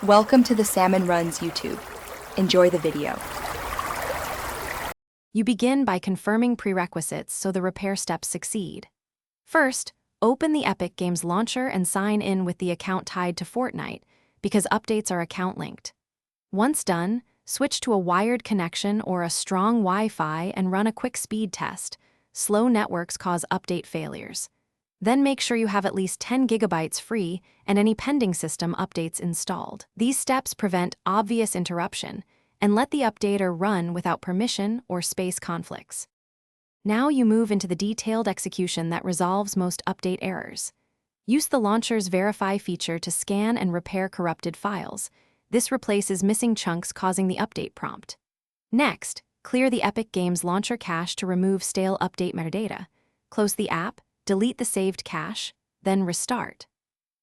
Welcome to the Salmon Runs YouTube. Enjoy the video. You begin by confirming prerequisites so the repair steps succeed. First, open the Epic Games launcher and sign in with the account tied to Fortnite, because updates are account-linked. Once done, switch to a wired connection or a strong Wi-Fi and run a quick speed test. Slow networks cause update failures. Then make sure you have at least 10 gigabytes free and any pending system updates installed. These steps prevent obvious interruption and let the updater run without permission or space conflicts. Now you move into the detailed execution that resolves most update errors. Use the launcher's Verify feature to scan and repair corrupted files. This replaces missing chunks causing the update prompt. Next, clear the Epic Games launcher cache to remove stale update metadata. Close the app, delete the saved cache, then restart.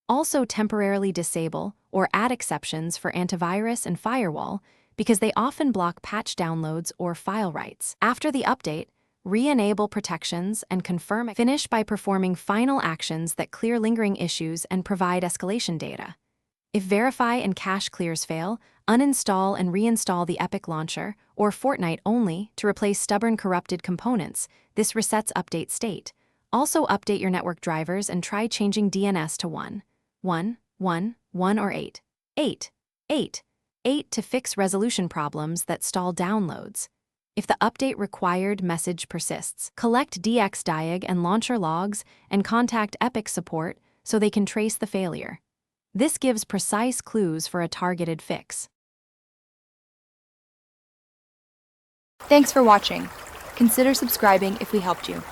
Also temporarily disable or add exceptions for antivirus and firewall because they often block patch downloads or file writes. After the update, re-enable protections and confirm. Finish by performing final actions that clear lingering issues and provide escalation data. If Verify and cache clears fail, uninstall and reinstall the Epic Launcher or Fortnite only to replace stubborn corrupted components. This resets update state. Also update your network drivers and try changing DNS to 1.1.1.1 or 8.8.8 to fix resolution problems that stall downloads. If the update required message persists, collect DXDiag and launcher logs and contact Epic support so they can trace the failure. This gives precise clues for a targeted fix. Thanks for watching. Consider subscribing if we helped you.